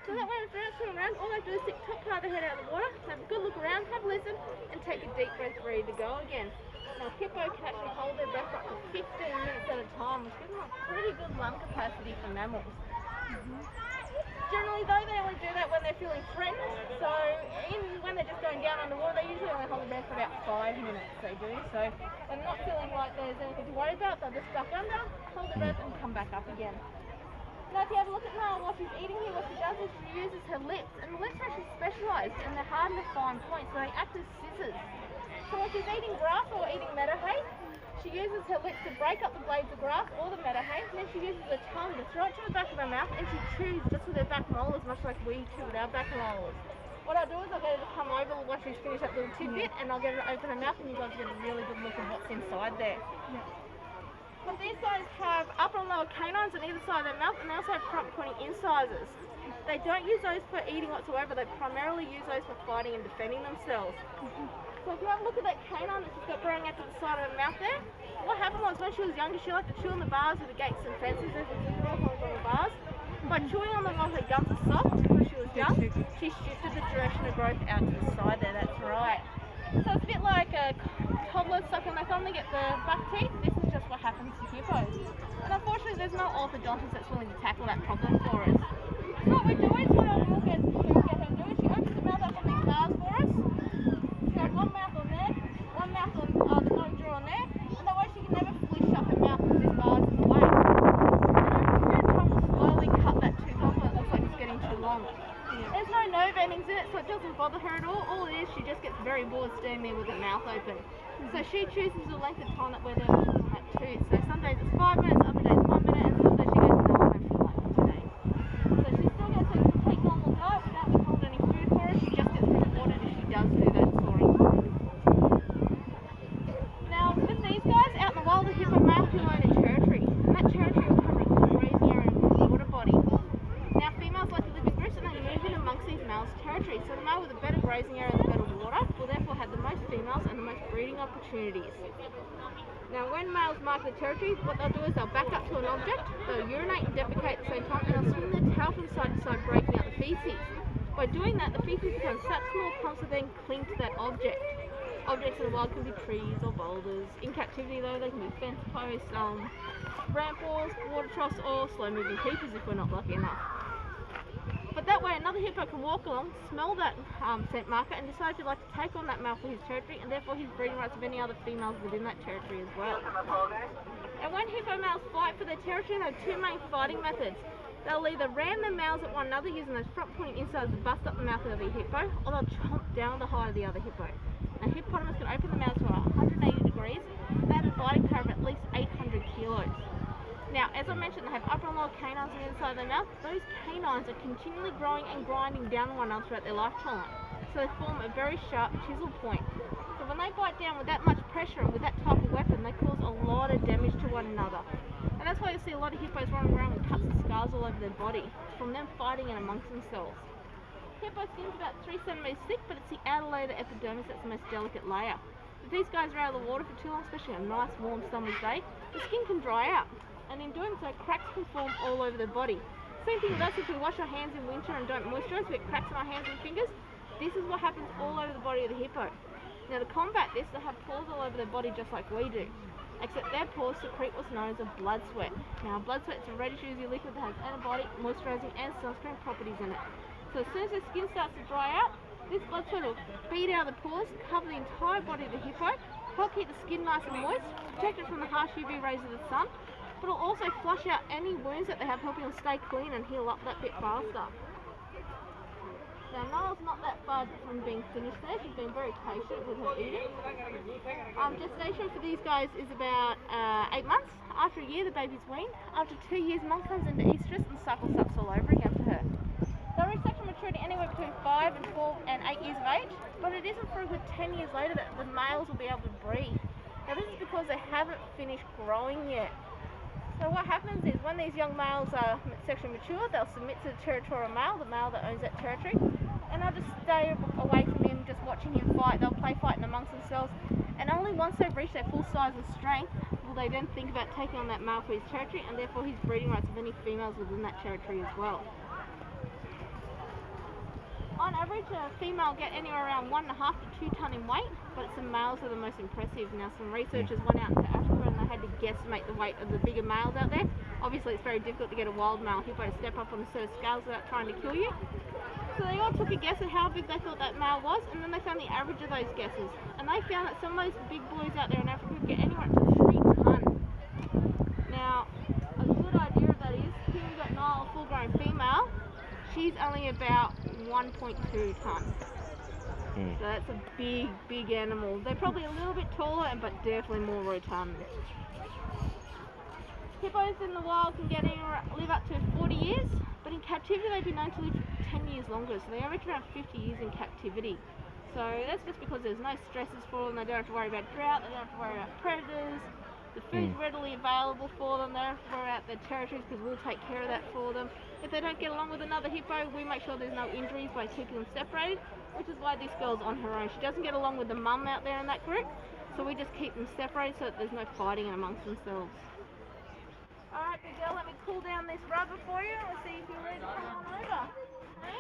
So that way, if they're not swimming around, all they do is stick top part of the head out of the water, have a good look around, have a listen, and take a deep breath, ready to go again. Now, hippo can actually hold their breath for up to 15 minutes at a time, which gives them a pretty good lung capacity for mammals. Generally, though, they only do that when they're feeling threatened. So, when they're just going down underwater, they usually only hold their breath for about 5 minutes. They do. So, when they're not feeling like there's anything to worry about, they'll just duck under, hold their breath, and come back up again. Now, if you have a look at Nala while she's eating here, what she does is she uses her lips, and the lips are actually specialised, and they're hard and fine points, so they act as scissors. So when she's eating grass or eating meadow hay, she uses her lips to break up the blades of grass or the meadow hay, and then she uses her tongue to throw it to the back of her mouth, and she chews just with her back molars, much like we chew with our back molars. What I'll do is I'll get her to come over once she's finished that little tidbit, and I'll get her to open her mouth, and you guys get a really good look at what's inside there. But these guys have upper and lower canines on either side of their mouth, and they also have front-pointing incisors. They don't use those for eating whatsoever. They primarily use those for fighting and defending themselves. So if you have a look at that canine that she's got growing out to the side of her mouth there, what happened was when she was younger, she liked to chew on the bars of the gates and fences as she was horizontal bars. By chewing on them while her gums are soft, because she was young, she shifted the direction of growth out to the side there. That's right. So it's a bit like a toddler sucking their thumb to get the buck teeth. This is just what happens to hippos. And unfortunately, there's no orthodontist that's willing to tackle that problem for us. So what we do is, what I will get her to do is she opens her mouth up on these bars for us. She has one mouth on there, one mouth on the bottom jaw on there, and that way she can never fully shut her mouth because this bar's in the way. And over a period of time, we'll slowly cut that tooth off when it looks like it's getting too long. There's no nerve endings in it, so it doesn't bother her at all. All it is, she just gets very bored standing there with her mouth open. So she chooses the length of time that we're there working on that tooth. So some days it's 5 minutes, other days 1 minute, and some days she goes, no, I don't feel like it today. So she still gets a complete normal diet without withholding any food for her. She just gets rewarded if she does do that soaring. Now, with these guys, out in the wild, the hippo male can own a territory. And that territory will cover a good grazing area and good water body. Now, females like to live in groups and they move in amongst these males' territory. So the male with a better grazing area and the better water will therefore have the most females and the most breeding opportunities. Now, when males mark the territory, what they'll do is they'll back up to an object, they'll urinate and defecate at the same time, and they'll swing their tail from side to side, breaking out the feces. By doing that, the feces become such small clumps that then cling to that object. Objects in the wild can be trees or boulders. In captivity, though, they can be fence posts, ramp walls, water troughs, or slow-moving keepers if we're not lucky enough. But that way, another hippo can walk along, smell that scent marker, and decide he'd like to take on that male for his territory, and therefore his breeding rights of any other females within that territory as well. And when hippo males fight for their territory, they have two main fighting methods. They'll either ram their males at one another using those front-pointing incisors to bust up the mouth of the hippo, or they'll chomp down the hide of the other hippo. Now, hippopotamus can open the mouth to 180 degrees, and they have a biting power of at least 800 kilos. Now, as I mentioned, they have upper and lower canines on the inside of their mouth. Those canines are continually growing and grinding down on one another throughout their lifetime. So they form a very sharp chisel point. So when they bite down with that much pressure and with that type of weapon, they cause a lot of damage to one another. And that's why you see a lot of hippos running around with cuts and scars all over their body, from them fighting in amongst themselves. Hippo skin is about 3 centimeters thick, but it's the outer layer of the epidermis that's the most delicate layer. If these guys are out of the water for too long, especially on a nice warm summer's day, the skin can dry out. And in doing so, cracks can form all over their body. Same thing with us, if we wash our hands in winter and don't moisturise, we get cracks in our hands and fingers. This is what happens all over the body of the hippo. Now, to combat this, they have pores all over their body just like we do, except their pores secrete what's known as a blood sweat. Now, blood sweat is a reddish oozy liquid that has antibiotic, moisturising and sunscreen properties in it. So as soon as their skin starts to dry out, this blood sweat will bead out of the pores, cover the entire body of the hippo, help keep the skin nice and moist, protect it from the harsh UV rays of the sun, but it'll also flush out any wounds that they have, helping them stay clean and heal up that bit faster. Now, Nala's not that far from being finished there. She's been very patient with her eating. Gestation for these guys is about 8 months. After a year, the baby's weaned. After 2 years, mum comes into estrus and suckle sucks all over again for her. They'll reach sexual maturity anywhere between 5 and 12 and 8 years of age, but it isn't for a good 10 years later that the males will be able to breed. Now, this is because they haven't finished growing yet. So what happens is when these young males are sexually mature, they'll submit to the territorial male, the male that owns that territory, and they'll just stay away from him, just watching him fight. They'll play fighting amongst themselves, and only once they've reached their full size and strength will they then think about taking on that male for his territory, and therefore his breeding rights of any females within that territory as well. On average, a female will get anywhere around 1.5 to 2 tonne in weight, but it's the males that are the most impressive. Now, some researchers went out into Africa and they had to guesstimate the weight of the bigger males out there. Obviously, it's very difficult to get a wild male hippo to step up on a set of scales without trying to kill you. So they all took a guess at how big they thought that male was, and then they found the average of those guesses. And they found that some of those big boys out there in Africa get anywhere up to 3 tonne. Now, a good idea of that is, here we've got Nile, a full-grown female. She's only about 1.2 tonne. So that's a big, big animal. They're probably a little bit taller, but definitely more rotund. Hippos in the wild can live up to 40 years, but in captivity they've been known to live 10 years longer, so they average around 50 years in captivity. So that's just because there's no stresses for them. They don't have to worry about drought, they don't have to worry about predators. The food's readily available for them. They don't have to worry about their territories because we'll take care of that for them. If they don't get along with another hippo, we make sure there's no injuries by keeping them separated, which is why this girl's on her own. She doesn't get along with the mum out there in that group, so we just keep them separated so that there's no fighting amongst themselves. Alright, big girl, let me cool down this rubber for you and we'll see if you're ready to come on over. Okay?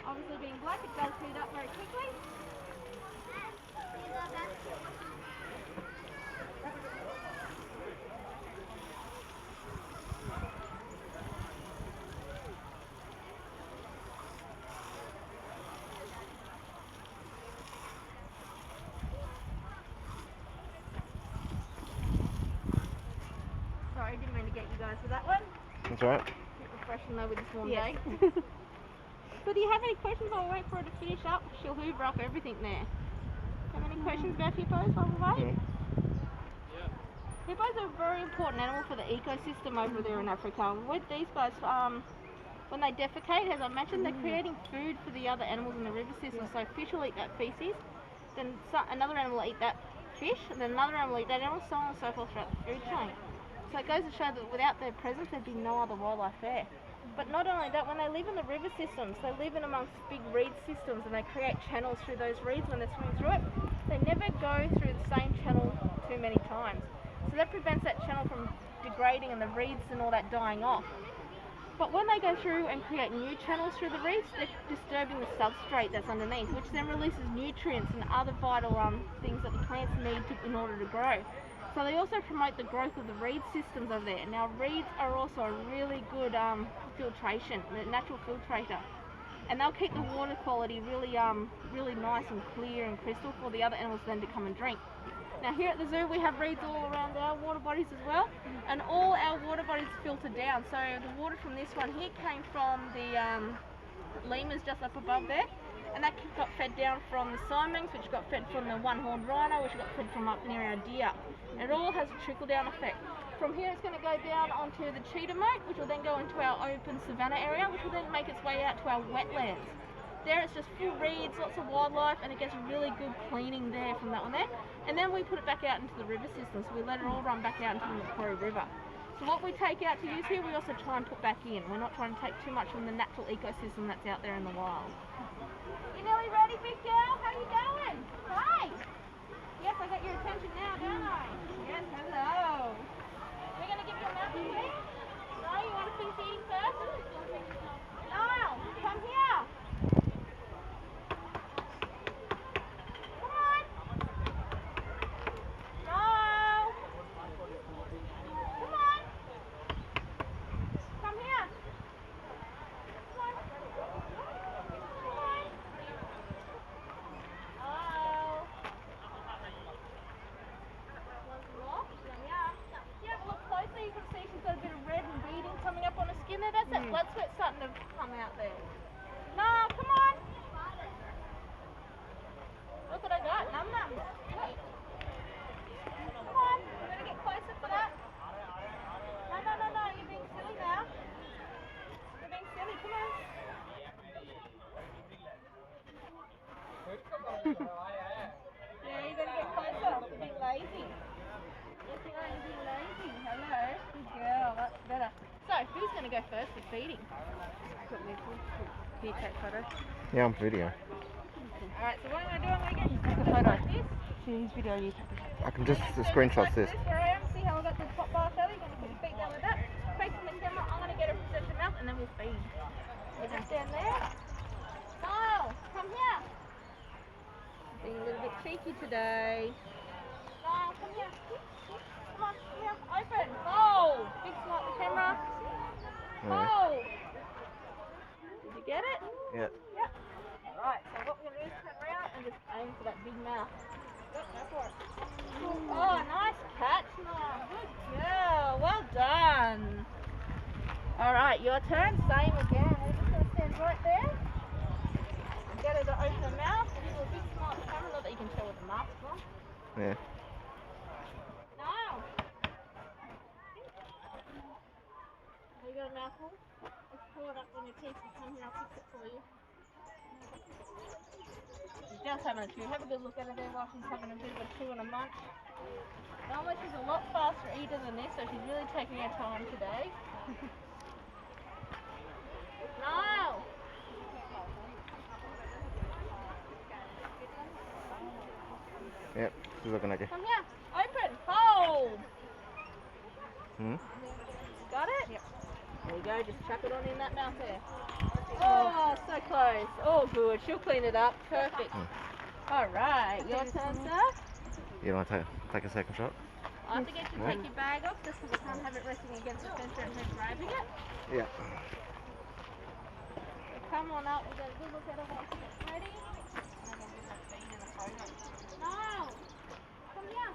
Obviously being black, it does heat up very quickly. Sorry, didn't mean to get you guys for that one. That's alright. Keep refreshing though with this warm day. So do you have any questions while we wait for her to finish up? She'll hoover up everything there. Have any questions about hippos while we wait? Hippos are a very important animal for the ecosystem over there in Africa. With these guys, when they defecate, as I mentioned, they're creating food for the other animals in the river system. So fish will eat that feces, then another animal will eat that fish, and then another animal will eat that animal, so on and so forth throughout the food chain. So it goes to show that without their presence, there'd be no other wildlife there. But not only that, when they live in the river systems, they live in amongst big reed systems and they create channels through those reeds when they're swimming through it. They never go through the same channel too many times. So that prevents that channel from degrading and the reeds and all that dying off. But when they go through and create new channels through the reeds, they're disturbing the substrate that's underneath, which then releases nutrients and other vital things that the plants need in order to grow. So they also promote the growth of the reed systems over there. Now reeds are also a really good filtration, a natural filtrator. And they'll keep the water quality really nice and clear and crystal for the other animals then to come and drink. Now here at the zoo we have reeds all around our water bodies as well, and all our water bodies filter down. So the water from this one here came from the lemurs just up above there, and that got fed down from the siamings, which got fed from the one-horned rhino, which got fed from up near our deer. And it all has a trickle-down effect. From here it's going to go down onto the cheetah moat, which will then go into our open savanna area, which will then make its way out to our wetlands. There it's just full reeds, lots of wildlife, and it gets really good cleaning there from that one there. And then we put it back out into the river system, so we let it all run back out into the Macquarie River. So what we take out to use here, we also try and put back in. We're not trying to take too much from the natural ecosystem that's out there in the wild. You nearly ready, big girl? How you going? Hi! Yes, I got your attention now, don't I? Yes, hello. We're going to give you a mountain feed? No, you want to finish eating first? Niall, come here. Come on. Niall. Come on. Come here. Come on. Come on. Niall. Yeah, look closely, you can see she's got a bit of red and bleeding coming up on her skin there. That's that blood sweat starting to come out there. No, come on. Look what I got, num num. Look. Come on, we're going to get closer for that. No, you're being silly now. You're being silly, come on. Yeah, you got to get closer. You're being lazy. Yes, you are, you're being lazy. Hello. Good girl, that's better. So, who's going to go first for feeding? Can you take photos? Yeah, I'm video. Alright, so what I'm going to do, I'm going to get you a photo like this. She's video, you take it. I can just screenshot this. Where I am, see how I got the top bar belly? You're going to put your feet down like that. Facing the camera, I'm going to get her to set them out and then we'll feed. So just stand there. Smile. cheeky today. Niall, come here. Come on, come here. Open. Fold. Big smile at the camera. Fold. Did you get it? Yeah. Yep. Alright, so what we're going to do is turn around and just aim for that big mouth. Go for it. Oh, nice catch, Niall. Good girl. Well done. Alright, your turn. Same again. We're just going to stand right there. Get her to open her mouth. Give her a big smile at the camera. Not that you can tell with the mask on. Yeah. Niall. Have you got a mouthful? Let's pull it up on your teeth and come here. I'll fix it for you. She's just having a chew. Have a good look at her there while she's having a bit of a chew and a munch. Normally she's a lot faster eater than this, so she's really taking her time today. Niall! Yep. She's looking at you. Come here. Open. Hold. Hmm? Got it? Yep. There you go. Just chuck it on in that mouth there. Oh, so close. Oh, good. She'll clean it up. Perfect. All right. Your turn, sir. You want to take a second shot? I have to get you to take your bag off just because I can't have it resting against the fence and her grabbing it. Yeah. So come on up. We'll get a good look at her once she gets ready. Niall, come here.